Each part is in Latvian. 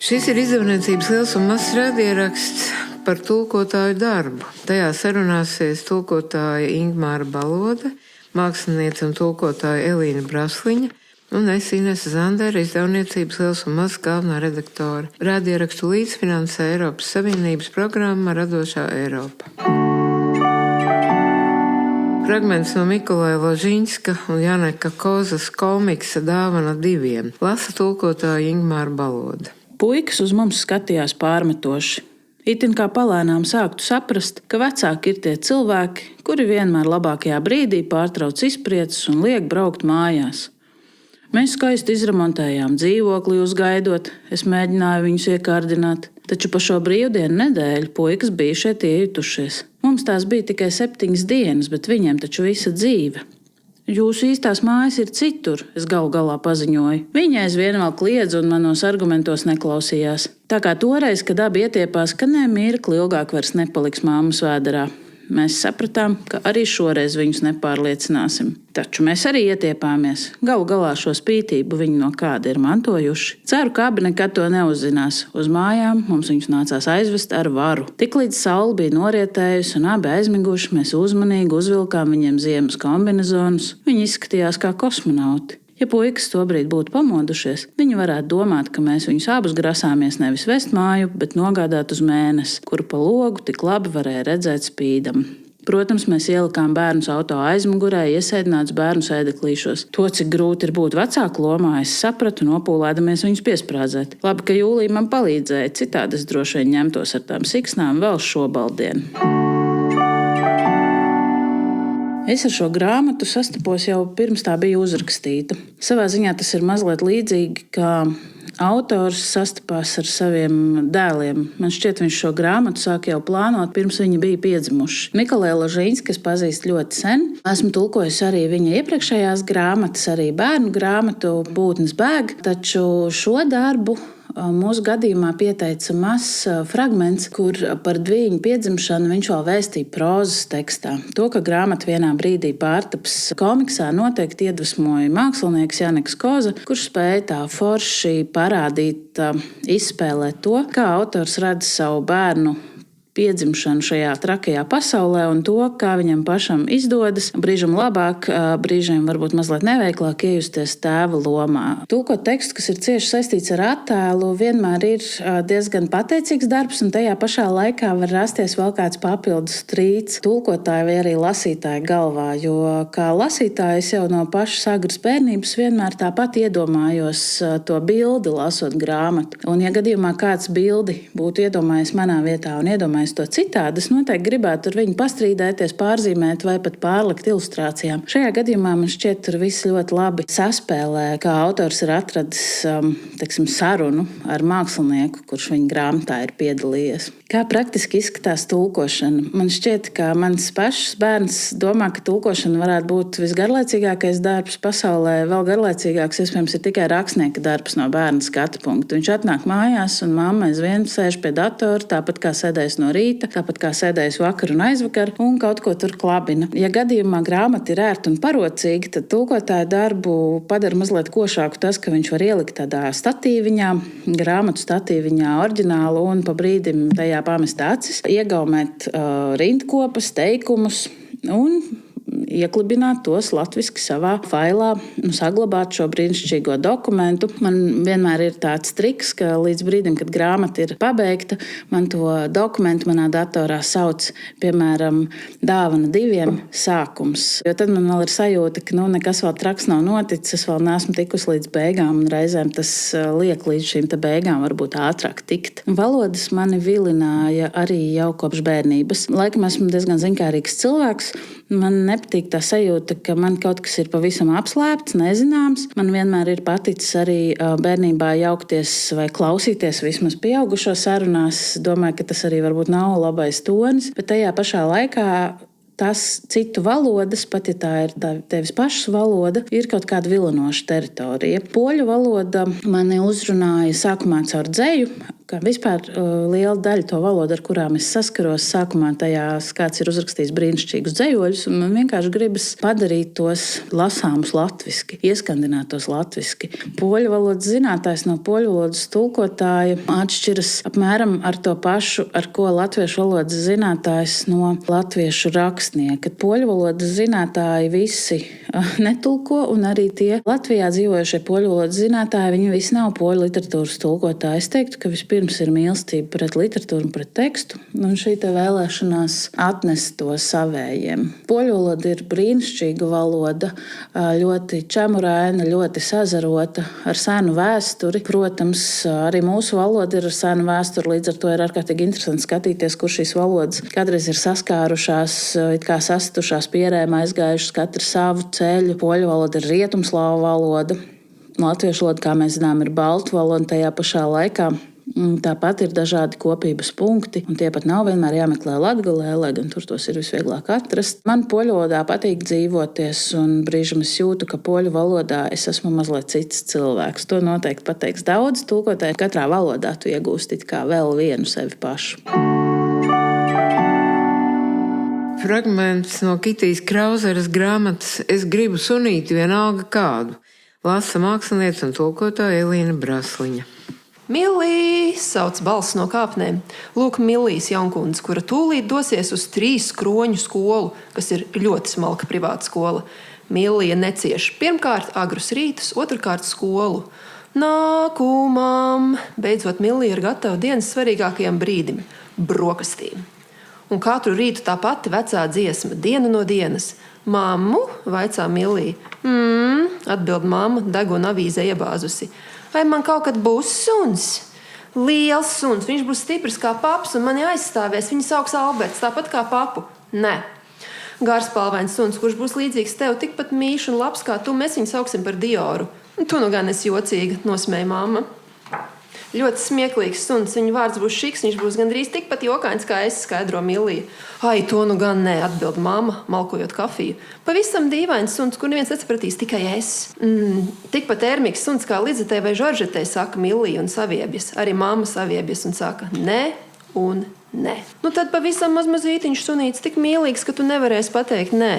Šis ir izdevniecības liels un mazs raidieraksts par tulkotāju darbu. Tajā sarunāsies tulkotāja Ingmāra Balode, māksliniece un tulkotāja Elīna Brasliņa un es Inese Zandere, izdevniecības liels un mazs galvenā redaktore. Raidierakstu līdzfinansē Eiropas Savienības programma Radošā Eiropa. Fragments no Mikolaja Ložiņska un Janeka Kozas komiksa Dāvana diviem lasa tulkotāja Ingmāra Balode. Puikas uz mums skatījās pārmetoši. Itin kā palēnām sāktu saprast, ka vecāki ir tie cilvēki, kuri vienmēr labākajā brīdī pārtrauc izpriecas un liek braukt mājās. Mēs skaisti izremontējām dzīvokli uzgaidot, es mēģināju viņus iekārdināt, taču pa šo brīvdienu nedēļu puikas bija šeit iejutušies. Mums tās bija tikai 7 dienas, bet viņiem taču visa dzīve. Jūsu īstās mājas ir citur, es galu galā paziņoju. Viņa aizvien vēl kliedz un manos argumentos neklausījās. Tā kā toreiz, kad abi ietiepās, ka ne mirkli ilgāk vairs nepaliks māmas vēderā. Mēs sapratām, ka arī šoreiz viņus nepārliecināsim. Taču mēs arī ietiepāmies. Galu galā šo spītību viņi no kāda ir mantojuši. Ceru, ka abi nekad to neuzzinās. Uz mājām mums viņus nācās aizvest ar varu. Tiklīdz saule bija norietējusi un abi aizmiguši, mēs uzmanīgi uzvilkām viņiem ziemas kombinezonus. Viņi izskatījās kā kosmonauti. Ja puikas tobrīd būtu pamodušies, viņi varētu domāt, ka mēs viņus abus grasāmies nevis vest māju, bet nogādāt uz mēnesi, kuru pa logu tik labi varēja redzēt spīdam. Protams, mēs ielikām bērnus auto aizmugurē, iesēdināts bērnu sēdeklīšos. To, cik grūti ir būt vecāku lomā, es sapratu, nopūlēdamies viņus piesprādzēt. Labi, ka Jūlija man palīdzēja, citādi es droši vien ņemtos ar tām siksnām vēl šobaldienu. Es ar šo grāmatu sastapos jau pirms tā bija uzrakstīta. Savā ziņā tas ir mazliet līdzīgi, kā autors sastapās ar saviem dēliem. Man šķiet, viņš šo grāmatu sāk jau plānot, pirms viņi bija piedzimuši. Mikolaja Ložiņska, kas pazīst ļoti sen. Esmu tulkojusi arī viņa iepriekšējās grāmatas, arī bērnu grāmatu Būtnes bēg, taču šo darbu mūsu gadījumā pieteica mazs fragments, kur par Dvīņu piedzimšanu viņš vēl vēstīja prózas tekstā. To, ka grāmata vienā brīdī pārtaps komiksā, noteikti iedvesmoja mākslinieks Janeks Koza, kurš spēja tā forši parādīt, izspēlēt to, kā autors redz savu bērnu piedzimšanu šajā trakajā pasaulē un to, kā viņam pašam izdodas brīžam labāk, brīžiem varbūt mazliet neveiklāk iejusties tēva lomā. Tulkot tekstu, kas ir cieši saistīts ar attēlu, vienmēr ir diezgan pateicīgs darbs un tajā pašā laikā var rasties vēl kāds papildus strīds tulkotāja vai arī lasītāja galvā, jo kā lasītājs jau no pašas agras bērnības vienmēr tāpat iedomājos to bildi lasot grāmatu. Un ja gadījumā kāds bildi būtu iedomājies manā vietā un iedomājies to citādi, es noteikti gribētu ar viņu pastrīdēties, pārzīmēt vai pat pārlikt ilustrācijām. Šajā gadījumā man šķiet, tur viss ļoti labi saspēlē, kā autors ir atradis sarunu ar mākslinieku, kurš viņa grāmatā ir piedalījies. Kā praktiski izskatās tulkošana? Man šķiet, ka mans pašs bērns domā, ka tulkošana varētu būt visgarlaicīgākais darbs pasaulē. Vēl garlaicīgāks, iespējams, ir tikai rakstnieka darbs no bērna skatu punkta. Viņš atnāk mājās un mamma aizvien sēž pie datora, tāpat kā sēdēs no rīta, tāpat kā sēdēs vakar un aizvakar un kaut ko tur klabina. Ja gadījumā grāmata ir ērta un parocīga, tad tulkotāja darbu padara mazliet košāku tas, ka viņš var ielikt tādā statīviņā, grāmatu statīviņā oriģinālu un pa brīdim tajā pamest acis, iegaumēt rindkopas, teikumus un ieklibināt tos latviski savā failā un saglabāt šo brīnišķīgo dokumentu. Man vienmēr ir tāds triks, ka līdz brīdim, kad grāmata ir pabeigta, man to dokumentu manā datorā sauc, piemēram, Dāvana diviem sākums. Jo tad man vēl ir sajūta, ka nekas vēl traks nav noticis, es vēl neesmu tikusi līdz beigām un reizēm tas liek līdz šīm te beigām varbūt ātrāk tikt. Valodas mani vilināja arī jau kopš bērnības. Laikam esmu diezgan ziņkārīgs cilvēks. Man nepatīk tā sajūta, ka man kaut kas ir pavisam apslēpts, nezināms. Man vienmēr ir paticis arī bērnībā jaukties vai klausīties vismaz pieaugušo sarunās. Domāju, ka tas arī varbūt nav labais tonis, bet tajā pašā laikā tas citu valodas, pat ja tā ir tevis pašas valoda, ir kaut kāda vilinoša teritorija. Poļu valoda mani uzrunāja sākumā caur dzeju, ka vispār liela daļa to valodu, ar kurām es saskaros, sākumā tajās kāds ir uzrakstījis brīnišķīgus dzejoļus, un man vienkārši gribas padarīt tos lasāmus latviski, ieskandināt tos latviski. Poļu valodas zinātājs no poļu valodas tulkotāja atšķiras apmēram ar to pašu, ar ko latviešu valodas zinātājs no latviešu rakstnieka. Poļu valodas zinātāji visi netulko, un arī tie Latvijā dzīvojušie poļu valodas zinātāji, viņi visi nav poļu literatūras tulkotāji. Es teiktu, ka vispirms ir mīlestība pret literatūru un pret tekstu, un šī te vēlēšanās atnest to savējiem. Poļu valoda ir brīnišķīga valoda, ļoti čemuraina, ļoti sazarota, ar senu vēsturi. Protams, arī mūsu valoda ir ar senu vēsturi, līdz ar to ir ārkārtīgi interesanti skatīties, kur šīs valodas kādreiz ir saskārušās, it kā sastušās pierēm, aizgājušas katru savu ceļu. Poļu valoda ir rietumslāvu valoda. Latviešu valoda, kā mēs zinām, ir baltu valoda, tajā pašā laikā tāpat ir dažādi kopības punkti, un tie pat nav vienmēr jāmeklē Latgalē, lai gan tur tos ir visvieglāk atrast. Man poļu valodā patīk dzīvoties, un brīžam es jūtu, ka poļu valodā es esmu mazliet cits cilvēks. To noteikti pateiks daudz tulkotāji. Katrā valodā tu iegūsti kā vēl vienu sevi pašu. Fragments no Kitijas Krauzeres grāmatas Es gribu sunīti vienalga kādu. Lasa mākslinieca un tulkotāja Elīna Brasliņa. Millī, sauc balss no kāpnēm. Lūk, Millijas jaunkundze, kura tūlīt dosies uz 3 skroņu skolu, kas ir ļoti smalka privāta skola. Millija necieš pirmkārt agrus rītus, otrkārt skolu. Nākumam! Beidzot, Millija ir gatava dienas svarīgākajam brīdim – brokastīm. Un katru rītu tā pati vecā dziesma, diena no dienas. Mammu, vaicā Millija. Atbild mamma, deguna avīzē iebāzusi. Vai man kaut kad būs suns? Liels suns, viņš būs stiprs kā paps un mani aizstāvēs. Viņu sauks Alberts, tāpat kā papu. Nē. Garspalvains suns, kurš būs līdzīgs tev, tikpat mīļš un labs kā tu, mēs viņu sauksim par Dioru. Tu nu gan esi jocīga, nosmēja mamma. Ļoti smieklīgs suns, viņa vārds būs Šiks, viņš būs gandrīz tikpat jokains kā es, skaidro Millija. Ai, to nu gan nē, atbild mamma, malkojot kafiju. Pavisam dīvains suns, kur neviens nesapratīs, tikai es. Tikpat ērmīgs suns kā Lizetē vai Žoržetē, saka Millija un saviebjas. Arī mamma saviebjas un saka nē un nē. Nu tad pavisam mazmazītiņš sunīts tik mīlīgs, ka tu nevarēsi pateikt nē.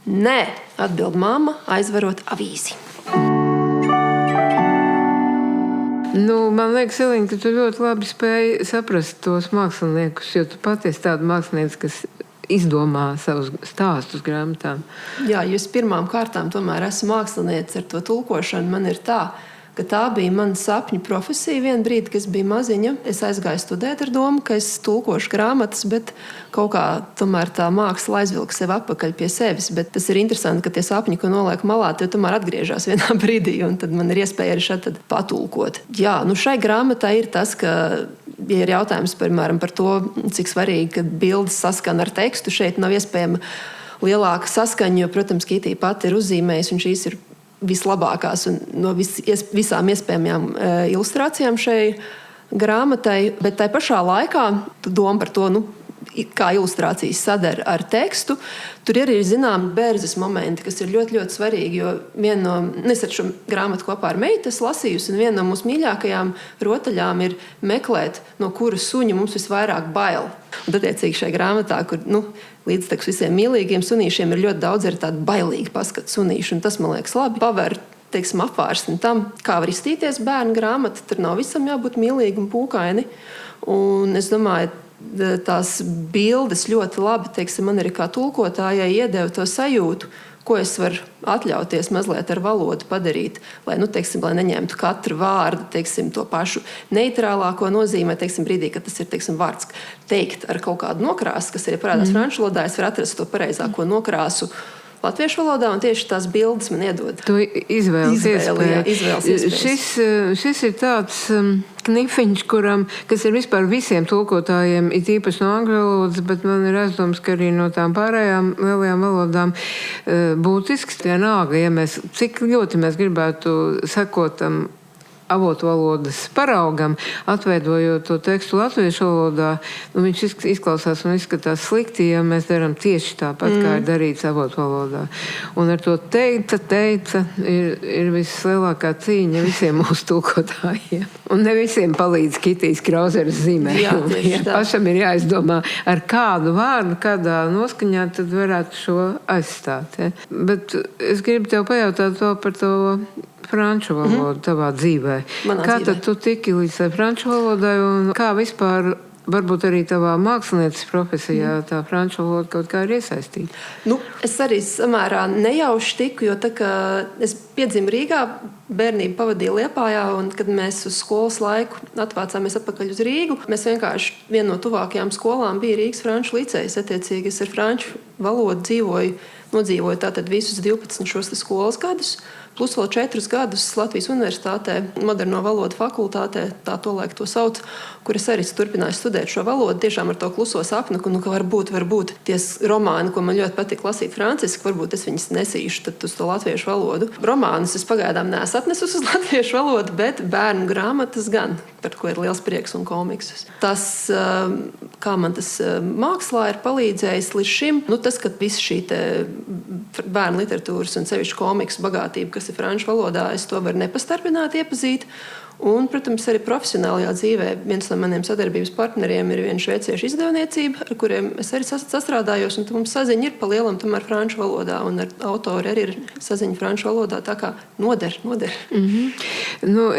Nē, atbild mamma, aizvarot avīzi. Man liekas, Elīna, ka tu ļoti labi spēji saprast tos māksliniekus, jo tu pati esi tāda mākslinieca, kas izdomā savus stāstus grāmatām. Jā, jo es pirmām kārtām tomēr esmu māksliniece ar to tulkošanu. Man ir tā, ka tā bija mana sapņu profesija vienu brīdi, kad es biju maziņa. Es aizgāju studēt ar domu, ka es tulkošu grāmatas, bet kaut kā tomēr tā māksla aizvilka sevi atpakaļ pie sevis. Bet tas ir interesanti, ka tie sapņi, ko noliek malā, tie tomēr atgriežas vienā brīdī, un tad man ir iespēja arī šeit patulkot. Jā, šai grāmatai ir tas, ka ja ir jautājums par to, cik svarīgi, ka bildes saskan ar tekstu, šeit nav iespējama lielāka saskaņa, jo, protams, Kitija pati ir uzzīmējusi, un šīs ir vislabākās un no visām iespējamajām ilustrācijām šai grāmatai, bet tai pašā laikā doma par to, kā ilustrācijas sadara ar tekstu, tur ir arī zināmi bērzes momenti, kas ir ļoti, ļoti svarīgi, jo es ar šo grāmatu kopā ar meitu lasījusi, un viena no mūsu mīļākajām rotaļām ir meklēt, no kura suņa mums visvairāk bail. Un attiecīgi šajā grāmatā, kur līdztekus visiem mīlīgiem sunīšiem ir ļoti daudz arī tādu bailīgu paskatu sunīšu, un tas, man liekas, labi paver, apvārsni tam, kā var izstīties bērnu grāmata. Tur nav visam jābūt mīlīgi un pūkaini. Un es domāju, tās bildes ļoti labi, man arī kā tulkotājai iedeva to sajūtu, ko es varu atļauties mazliet ar valodu padarīt, lai neņemtu katru vārdu, to pašu neitrālāko nozīmē, brīdī, kad tas ir, vārds teikt ar kaut kādu nokrāsu, kas arī parādās franču valodā, es varu atrast to pareizāko nokrāsu latviešu valodā, un tieši tās bildes man iedod. To izvēles iespējas. Šis ir tāds knifiņš, kas ir vispār visiem tulkotājiem, it īpaši no angļu valodas, bet man ir aizdoms, ka arī no tām pārējām lielajām valodām būtisks. Vienalga, cik ļoti mēs gribētu sekot tam avotu valodas paraugam, atveidojot to tekstu latviešu valodā, viņš izklausās un izskatās slikti, ja mēs darām tieši tāpat, kā ir darīts avotu valodā. Un ar to teica ir vislielākā cīņa visiem mūsu tulkotājiem. Un ne visiem palīdz Kitijs Krauzeres zīmējumi. Pašam ir jāizdomā, ar kādu vārdu, kādā noskaņā tad varētu šo aizstāt. Ja? Bet es gribu tev pajautāt vēl par to franču valodu tavā dzīvē. Kā tad tu tiki līdz tai franču valodai un kā vispār, varbūt arī tavā mākslinieces profesijā tā franču valoda kaut kā ir iesaistīta? Es arī samērā nejauši tiku, jo tā kā es piedzimu Rīgā, bērnību pavadīju Liepājā, un kad mēs uz skolas laiku atvācāmies atpakaļ uz Rīgu, mēs vienkārši viena no tuvākajām skolām bija Rīgas franču licejs. Attiecīgi es ar franču valodu nodzīvoju tātad visus 12 šos skolas gadus, plus vēl 4 gadus Latvijas Universitātē, Moderno valodu fakultātē, tā tolaik to sauc, kur es arī turpināju studēt šo valodu, tiešām ar to kluso sapni, ka varbūt tie romāni, ko man ļoti patīk lasīt franciski, varbūt es viņus nesīšu tad uz to latviešu valodu. Romānus es pagaidām neesmu atnesus uz latviešu valodu, bet bērnu grāmatas gan, par ko ir liels prieks un komiksus. Tas, kā man tas mākslā ir palīdzējis līdz šim, tas, ka visa šī bērnu literatūras un sevišķi komiksu bagātība, kas ir franču valodā, es to varu nepastarpināt iepazīt. Un, protams, arī profesionālajā dzīvē viens no maniem sadarbības partneriem ir viena šveiciešu izdevniecība, ar kuriem es arī sastrādājos, un mums saziņa ir pa lielam tomēr franču valodā, un ar autori arī ir saziņa franču valodā, tā kā noder.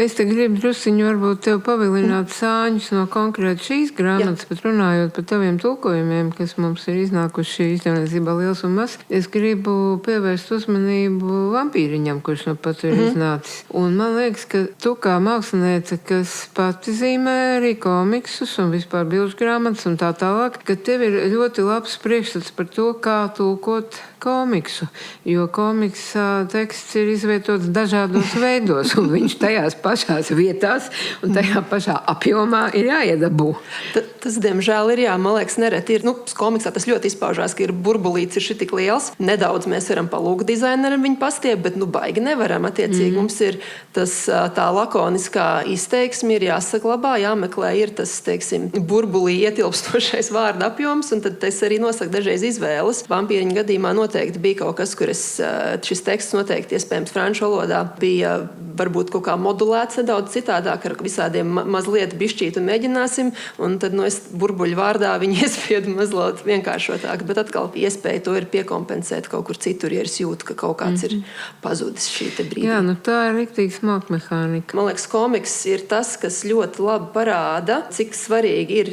Es te gribu drusiņu varbūt tev pavilināt sāņus no konkrēti šīs grāmatas, bet runājot par taviem tulkojumiem, kas mums ir iznākuši šī izdevniecībā liels un mazs, es gribu pievērst uzmanību vampīriņam, kurš nu pat ir iznācis. Un man liekas, ka tu kā māksliniece, kas pati zīmē arī komiksus un vispār bilžu grāmatas un tā tālāk, ka tev ir ļoti labs priekšstats par to, kā tulkot komiksu, jo komiksa teksts ir izvietots dažādos veidos, un viņš tajās pašās vietās un tajā pašā apjomā ir jāiedabū. Tas, diemžēl, ir man liekas, nereti ir. Komiksā tas ļoti izpaužās, ka ir burbulīts, ir šitik liels. Nedaudz mēs varam palūgt dizaineram viņu pastiept, bet baigi nevaram. Attiecīgi mums ir tā lakoniskā izteiksme ir jāsaglabā, jāmeklē ir tas, teiksim, burbulī ietilpstošais vārda apjoms, un tad es arī nosaku dažreiz izvēles. Vampīriņa gadījumā noteikti bija kaut kas, kur šis teksts noteikti iespējams franču valodā bija varbūt kaut kā modulēts nedaudz citādāk ar visādiem mazliet bišķīt un mēģināsim, un tad es burbuļu vārdā viņu iespiedu mazliet vienkāršotāk, bet atkal iespēja to ir piekompensēt kaut kur citur, ja es jūtu, ka kaut kāds ir pazudis šī te brīdī. Jā, tā ir riktīga smalka mehānika. Man liekas, komiks ir tas, kas ļoti labi parāda, cik svarīgi ir,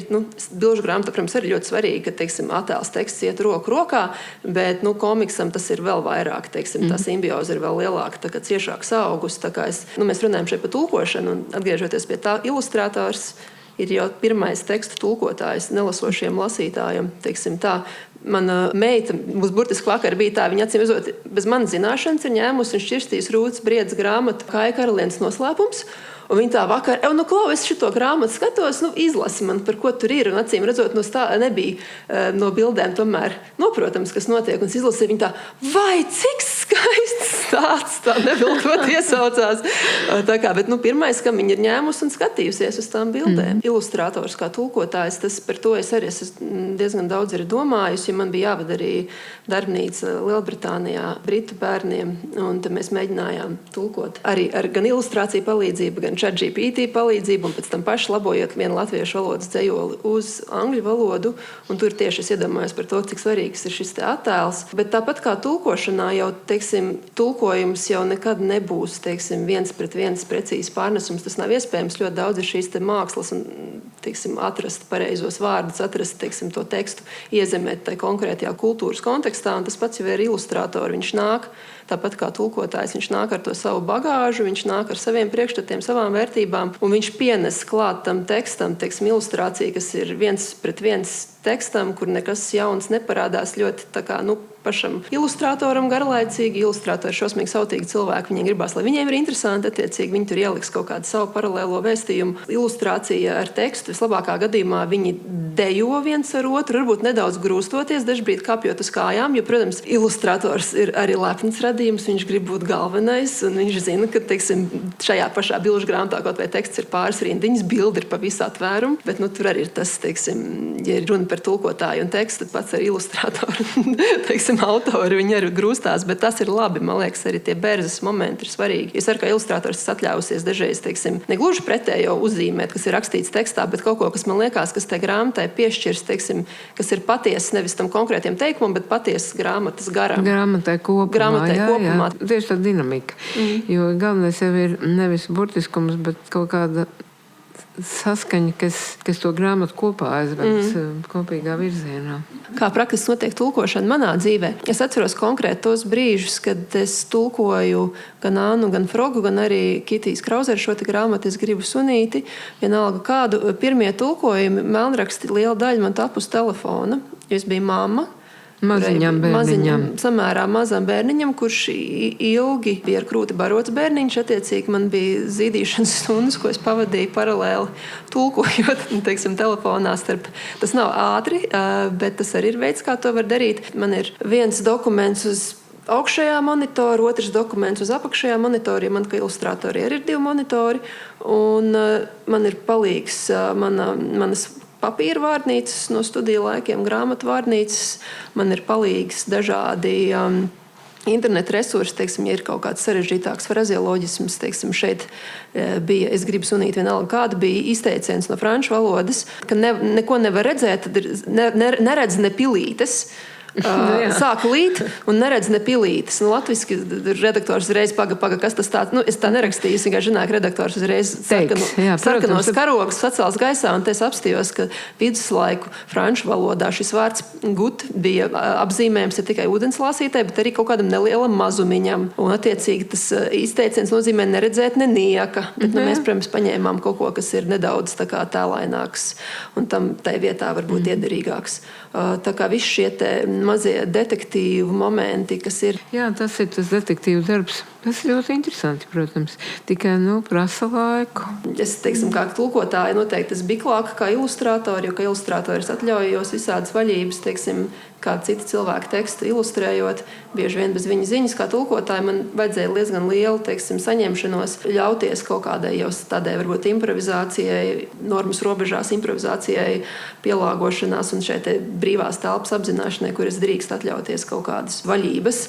bilžu grāmata, protams, arī ļoti svarīgi, ka, teiksim, attēls teksts iet roku rokā, bet, komiksam tas ir vēl vairāk, teiksim, tā simbioze ir vēl lielāka, tā kā ciešāks augus, tā kā mēs runājam šeit par tulkošanu, un atgriežoties pie tā, ilustrators ir jau pirmais tekstu tulkotājs nelasošiem lasītājiem, teiksim tā. Mana meita, mums burtiski vakar bija tā, viņa acīm redzot, bez manas zināšanas ir ņēmusi un šķirstījis Rūtas Briedz grāmatu Kāja karalienes noslēpums. Un viņa tā vakar, klau, es šito grāmatu skatos, izlasi man, par ko tur ir. Un acīm redzot, nebija no bildēm tomēr noprotams, kas notiek. Un es izlasīju viņa tā, vai cik skaists stāsts, tā nevilkot iesaucās. Tā kā, bet pirmais, kam viņa ir ņēmusi un skatījusies uz tām bildēm. Ilustrators kā tulkotājs, tas par to es arī diezgan daudz arī domājusi, jo man bija jāvada arī darbnīca Lielbritānijā britu bērniem. Un tad mēs mēģinājām tulkot arī ar gan ilustrāciju palīdzību, gan ChatGPT palīdzību, un pēc tam paši labojot vienu latviešu valodas dzejoli uz angļu valodu, un tur tieši es iedomājos par to, cik svarīgs ir šis te attēls. Bet tāpat kā tulkošanā jau, teiksim, tulkojums jau nekad nebūs, teiksim, viens pret viens precīzi pārnesums. Tas nav iespējams. Ļoti daudz ir šīs te mākslas un, teiksim, atrast pareizos vārdus, atrast, teiksim, to tekstu, iezemēt tai konkrētajā kultūras kontekstā, un tas pats jau ir ilustratori. Viņš nāk tāpat kā tulkotājs, viņš nāk ar to savu bagāžu, viņš nāk ar saviem priekšstatiem, savām vērtībām, un viņš pienes klāt tam tekstam, teiksim, ilustrāciju, kas ir viens pret viens tekstam, kur nekas jauns neparādās, ļoti tā kā, pašam ilustratoram garlaicīgi. Ilustratori ir šausmīgi sautīgi cilvēki, viņiem gribās, lai viņiem ir interesanti, attiecīgi viņi tur ieliks kaut kādu savu paralēlo vēstījumu. Ilustrācija ar tekstu vislabākā gadījumā viņi dejo viens ar otru, varbūt nedaudz grūstoties, dažbrīd kāpjot uz kājām, jo, protams, ilustrators ir arī lepns radījums, viņš grib būt galvenais, un viņš zina, ka, teiksim, šajā pašā bilžu grāmatā kaut vai teksts ir pāris rindiņas, bildi ir pa visu atvērumu, bet, tur arī ir tas, teiksim, ja ir runa par tulkotāju un tekstu, tad pats ar ilustratoru, teiksim, autoru, viņi arī grūstās, bet tas ir labi, man liekas, arī tie bērzes momenti ir svarīgi. Es ar kā ilustrators atļausies dažreiz, teiksim, negluži pretējo uzzīmēt, kas ir rakstīts tekstā, bet kaut ko, kas man liekas, kas tai grāmatai piešķirs, teiksim, kas ir patiesas nevis tam konkrētiem teikumam, bet patiesas grāmatas garam. Grāmatai kopumā. Jā. Tieši tā dinamika. Jo galvenais jau ir nevis burtiskums, bet kaut kāda saskaņa, kas to grāmatu kopā aizved kopīgā virzienā. Kā praktiski notiek tulkošana manā dzīvē? Es atceros konkrēti tos brīžus, kad es tulkoju gan Annu, gan Frogu, gan arī Kitijas Krauzeru šo te grāmatu Es gribu sunīti. Vienalga kādu. Pirmie tulkojumi, melnraksti, liela daļa man tapu uz telefona, jo es biju mamma. Maziņam bērniņam. Samērā mazam bērniņam, kurš ilgi bija ar krūti barots bērniņš. Attiecīgi man bija zīdīšanas stundas, ko es pavadīju paralēli tulkojot, teiksim, telefonā starp. Tas nav ātri, bet tas arī ir veids, kā to var darīt. Man ir viens dokuments uz augšējā monitora, otrs dokuments uz apakšējā monitora, jo man kā ilustratori arī ir 2 monitori. Un man ir palīgs manas papīra vārnīcas no studiju laikiem, grāmatu vārnīcas. Man ir palīgs dažādi interneta resursi, teiksim, ja ir kaut kāds sarežģītāks frazeoloģisms, teiksim, šeit bija, es gribu sunīt vienalga kāda, bija izteiciens no franču valodas, ka neko nevar redzēt, tad ir neredz ne pilītes. Sāku līt un neredz ne pilītes. Latviski redaktors uzreiz paga, kas tas tāds. Es tā nerakstīju, es vienkārši zināju, ka redaktors uzreiz sarkanos karogus sacēls gaisā, un es apstījos, ka viduslaiku franču valodā šis vārds gut bija apzīmējums ne tikai ūdenslāsītē, bet arī kaut kādam nelielam mazumiņam. Un attiecīgi tas izteiciens nozīmē neredzēt ne nieka. Bet mēs, protams, paņēmām kaut ko, kas ir nedaudz tā kā tēlaināks un tam tai vietā varbūt iederīgāks. Tā kā visi šie te mazie detektīvu momenti, kas ir. Jā, tas ir tas detektīvu darbs. Tas ir ļoti interesanti, protams. Tikai, prasa laiku. Es, teiksim, kā tulkotāja noteikti es biklāka kā ilustrātori, jo kā ilustrātoris atļaujos visādas vaļības, teiksim, kā citi cilvēki tekstu ilustrējot, bieži vien bez viņa ziņas, kā tulkotāji man vajadzēja diezgan lielu, teiksim, saņemšanos, ļauties kaut kādai jau tādai varbūt improvizācijai, normas robežās improvizācijai, pielāgošanās un šeit brīvās telpas apzināšanai, kur es drīkst atļauties kaut kādas vaļības.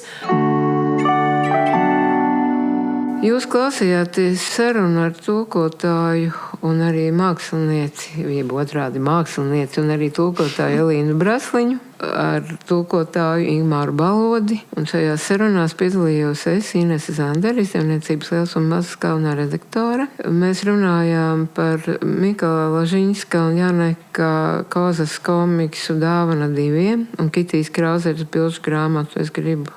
Jūs klausījāties sarunu ar tulkotāju un arī mākslinieci, jeb otrādi mākslinieci un arī tulkotāju Elīnu Brasliņu, ar tulkotāju Ingmāru Balodi. Un šajās sarunās piedalījos es, Inese Zandere, Izdevniecības Liels un Mazs galvenā redaktore. Mēs runājām par Mikala Lažiņska un Janeka Kozas komiksu Dāvana diviem un Kitijas Krauzeres bilžu grāmatu Es gribu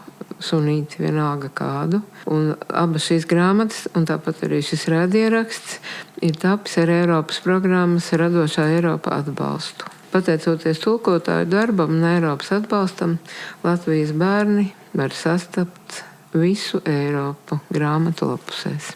sunīt vienalga kādu. Un abas šīs grāmatas, un tāpat arī šis raidieraksts, ir tapis ar Eiropas programmas Radošā Eiropa atbalstu. Pateicoties tulkotāju darbam un Eiropas atbalstam, Latvijas bērni var sastapt visu Eiropu grāmatu lapusēs.